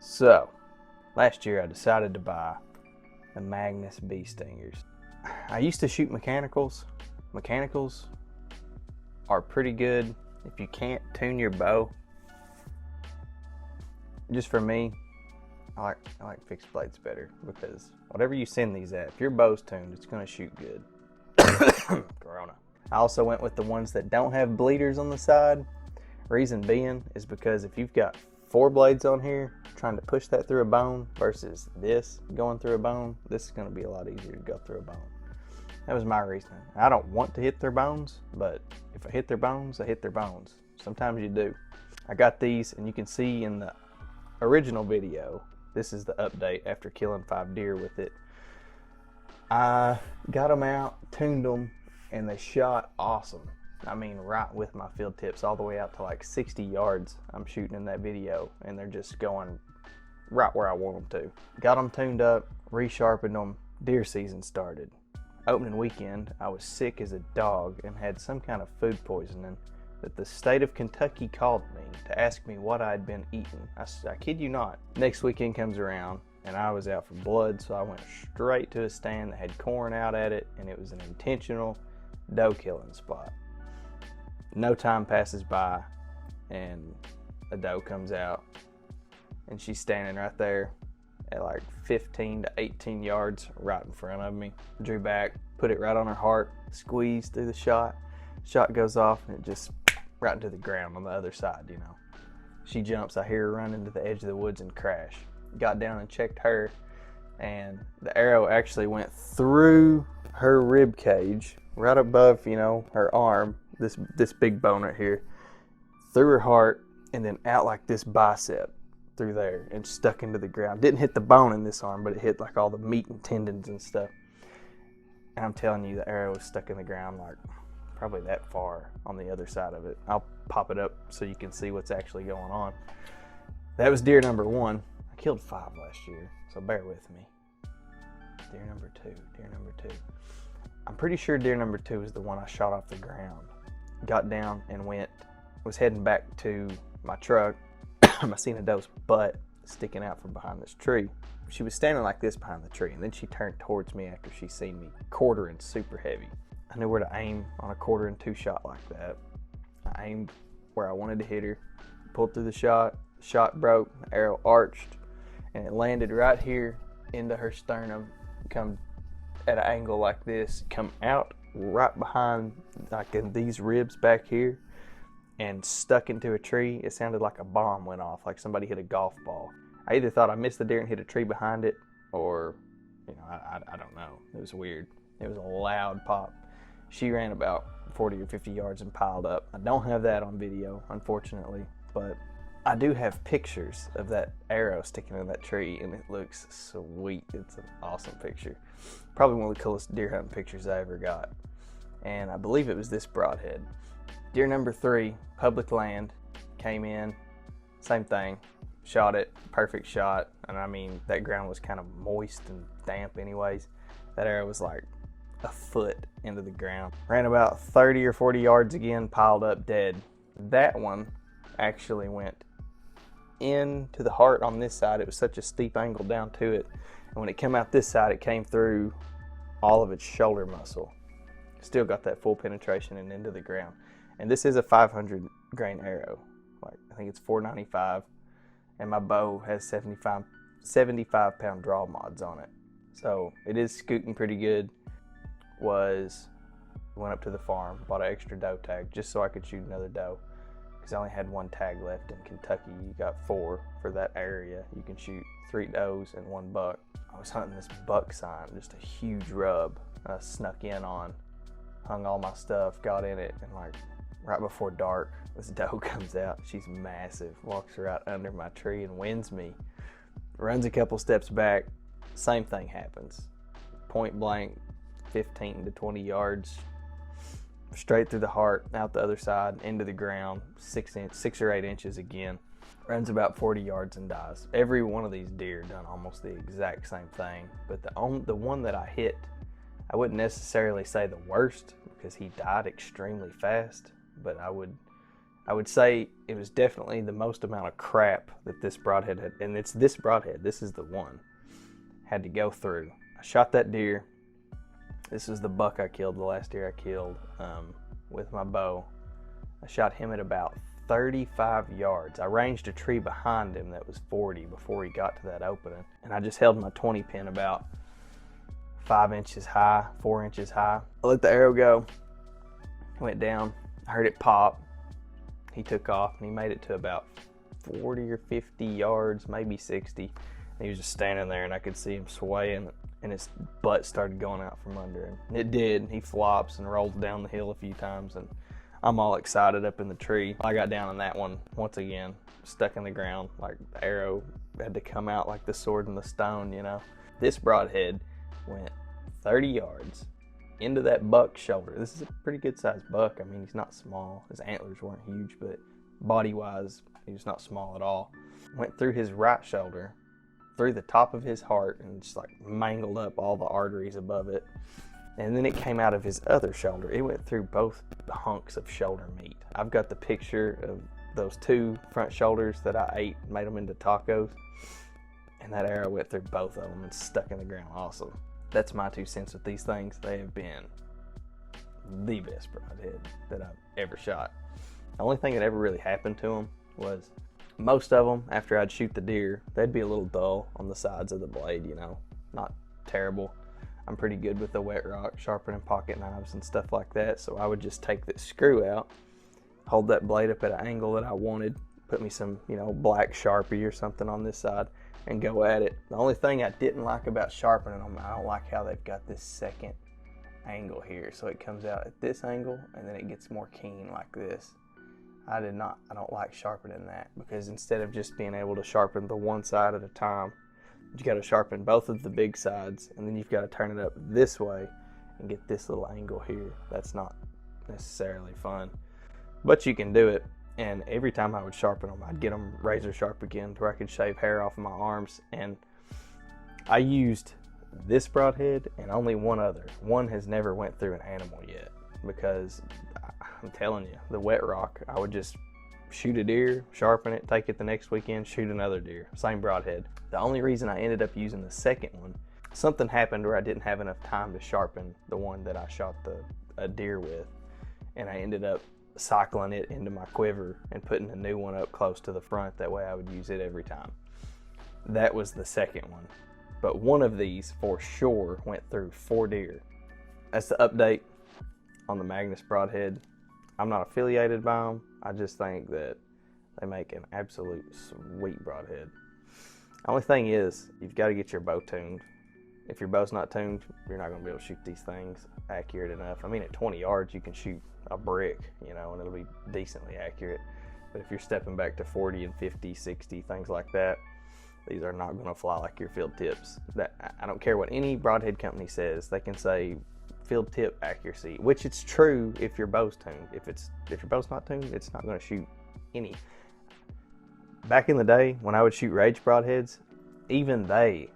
So, last year I decided to buy the Magnus bee stingers. I used to shoot mechanicals. Mechanicals are pretty good if you can't tune your bow. Just for me, I like fixed blades better because whatever you send these at, if your bow's tuned, it's going to shoot good. Corona. I also went with the ones that don't have bleeders on the side. Reason being is because if you've got 4 blades on here trying to push that through a bone versus this going through a bone, this is going to be a lot easier to go through a bone. That was my reasoning. I don't want to hit their bones, but if I hit their bones, I hit their bones. Sometimes you do. I got these, and you can see in the original video, this is the update after killing 5 deer with it. I got them out, tuned them, and they shot awesome. I mean, right with my field tips all the way out to like 60 yards I'm shooting in that video, and they're just going right where I want them to. Got them tuned up, resharpened them, deer season started. Opening weekend, I was sick as a dog and had some kind of food poisoning that the state of Kentucky called me to ask me what I'd been eating. I kid you not. Next weekend comes around and I was out for blood, so I went straight to a stand that had corn out at it, and it was an intentional doe killing spot. No time passes by and a doe comes out and she's standing right there at like 15 to 18 yards right in front of me. Drew back, put it right on her heart, squeezed through the shot. Shot goes off and it just right into the ground on the other side, you know. She jumps, I hear her run into the edge of the woods and crash. Got down and checked her, and the arrow actually went through her rib cage, right above, you know, her arm, this big bone right here, through her heart, and then out like this bicep through there and stuck into the ground. Didn't hit the bone in this arm, but it hit like all the meat and tendons and stuff. And I'm telling you, the arrow was stuck in the ground like probably that far on the other side of it. I'll pop it up so you can see what's actually going on. That was deer number 1. I killed 5 last year, so bear with me. Deer number 2. I'm pretty sure deer number 2 is the one I shot off the ground. Got down and was heading back to my truck. I seen a doe's butt sticking out from behind this tree. She was standing like this behind the tree, and then she turned towards me after she seen me quartering super heavy. I knew where to aim on a 1/4 shot like that. I aimed where I wanted to hit her, pulled through the shot broke, the arrow arched, and it landed right here into her sternum, come at an angle like this, come out right behind like in these ribs back here, and stuck into a tree. It sounded like a bomb went off, like somebody hit a golf ball. I either thought I missed the deer and hit a tree behind it, or, you know, I don't know. It was weird. It was a loud pop. She ran about 40 or 50 yards and piled up. I don't have that on video, unfortunately, but I do have pictures of that arrow sticking in that tree, and it looks sweet. It's an awesome picture. Probably one of the coolest deer hunting pictures I ever got. And I believe it was this broadhead. Deer number 3, public land, came in, same thing, shot it, perfect shot. And I mean, that ground was kind of moist and damp anyways. That arrow was like a foot into the ground. Ran about 30 or 40 yards again, piled up dead. That one actually went into the heart on this side. It was such a steep angle down to it. And when it came out this side, it came through all of its shoulder muscle. Still got that full penetration and into the ground. And this is a 500 grain arrow. Like, I think it's 495. And my bow has 75 pound draw mods on it. So it is scooting pretty good. Went up to the farm, bought an extra doe tag just so I could shoot another doe. Because I only had 1 tag left in Kentucky. You got 4 for that area. You can shoot 3 does and 1 buck. I was hunting this buck sign, just a huge rub. I snuck in on, hung all my stuff, got in it, and like right before dark, this doe comes out. She's massive, walks right under my tree and wins me. Runs a couple steps back, same thing happens. Point blank, 15 to 20 yards, straight through the heart, out the other side, into the ground, 6 or 8 inches again. Runs about 40 yards and dies. Every one of these deer done almost the exact same thing, but the one that I hit, I wouldn't necessarily say the worst because he died extremely fast, but I would I would say it was definitely the most amount of crap that this broadhead had, and it's this broadhead, this is the one, had to go through. I shot that deer. This is the buck I killed, the last deer I killed with my bow. I shot him at about 35 yards. I ranged a tree behind him that was 40 before he got to that opening. And I just held my 20 pin about 5 inches high, 4 inches high. I let the arrow go, went down, I heard it pop. He took off and he made it to about 40 or 50 yards, maybe 60. And he was just standing there and I could see him swaying and his butt started going out from under him. And it did. He flops and rolls down the hill a few times and I'm all excited up in the tree. I got down on that one once again, stuck in the ground, like the arrow had to come out like the sword in the stone, you know. This broadhead went 30 yards into that buck's shoulder. This is a pretty good sized buck. I mean, he's not small. His antlers weren't huge, but body wise, he was not small at all. Went through his right shoulder, through the top of his heart, and just like mangled up all the arteries above it. And then it came out of his other shoulder. It went through both hunks of shoulder meat. I've got the picture of those 2 front shoulders that I ate, made them into tacos. And that arrow went through both of them and stuck in the ground. Awesome. That's my 2 cents with these things. They have been the best broadhead that I've ever shot. The only thing that ever really happened to them was most of them, after I'd shoot the deer, they'd be a little dull on the sides of the blade, you know, not terrible. I'm pretty good with the wet rock, sharpening pocket knives and stuff like that. So I would just take this screw out, hold that blade up at an angle that I wanted, put me some, you know, black Sharpie or something on this side and go at it. The only thing I didn't like about sharpening them, I don't like how they've got this second angle here. So it comes out at this angle and then it gets more keen like this. I don't like sharpening that because instead of just being able to sharpen the one side at a time, you got to sharpen both of the big sides and then you've got to turn it up this way and get this little angle here. That's not necessarily fun, but you can do it. And every time I would sharpen them, I'd get them razor sharp again to where I could shave hair off of my arms. And I used this broadhead and only one other. One has never went through an animal yet because I'm telling you, the wet rock, I would just shoot a deer, sharpen it, take it the next weekend, shoot another deer, same broadhead. The only reason I ended up using the second one, something happened where I didn't have enough time to sharpen the one that I shot a deer with, and I ended up cycling it into my quiver and putting a new one up close to the front. That way I would use it every time. That was the second one. But one of these for sure went through 4 deer. That's the update on the Magnus broadhead. I'm not affiliated by them. I just think that they make an absolute sweet broadhead. The only thing is, you've got to get your bow tuned. If your bow's not tuned, you're not going to be able to shoot these things accurate enough. I mean, at 20 yards, you can shoot a brick, you know, and it'll be decently accurate. But if you're stepping back to 40 and 50, 60, things like that, these are not going to fly like your field tips. I don't care what any broadhead company says. They can say field tip accuracy, which it's true if your bow's tuned. If your bow's not tuned, it's not going to shoot any. Back in the day when I would shoot rage broadheads, even they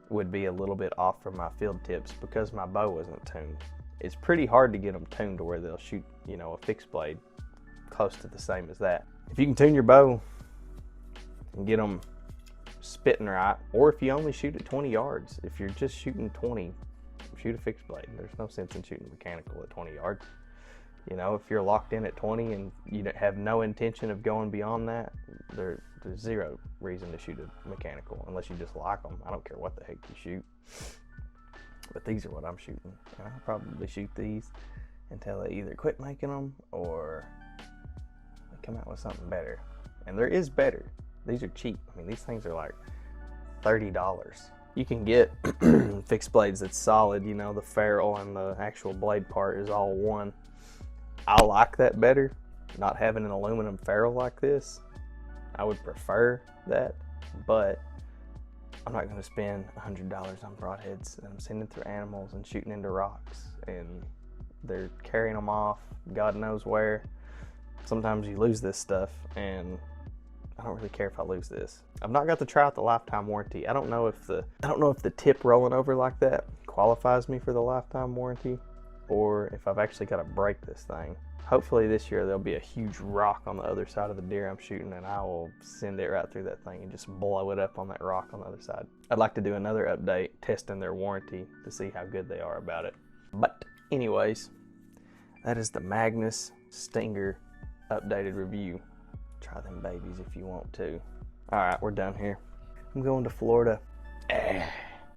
would be a little bit off from my field tips because my bow wasn't tuned. It's pretty hard to get them tuned to where they'll shoot, you know, a fixed blade close to the same as that. If you can tune your bow and get them spitting right, or if you only shoot at 20 yards, if you're just shooting 20, shoot a fixed blade. There's no sense in shooting mechanical at 20 yards. You know, if you're locked in at 20 and you have no intention of going beyond that, there's zero reason to shoot a mechanical unless you just like them. I don't care what the heck you shoot. But these are what I'm shooting. And I'll probably shoot these until they either quit making them or they come out with something better. And there is better. These are cheap. I mean, these things are like $30. You can get fixed blades that's solid, you know, the ferrule and the actual blade part is all one. I like that better, not having an aluminum ferrule like this. I would prefer that, but I'm not going to spend $100 on broadheads and I'm sending through animals and shooting into rocks and they're carrying them off God knows where. Sometimes you lose this stuff and I don't really care if I lose this. I've not got to try out the lifetime warranty. I don't know if the tip rolling over like that qualifies me for the lifetime warranty. or if I've actually got to break this thing. Hopefully this year there'll be a huge rock on the other side of the deer I'm shooting, and I will send it right through that thing and just blow it up on that rock on the other side. I'd like to do another update testing their warranty to see how good they are about it. But anyways, that is the Magnus Stinger updated review. Try them babies if you want to. All right, we're done here. I'm going to Florida.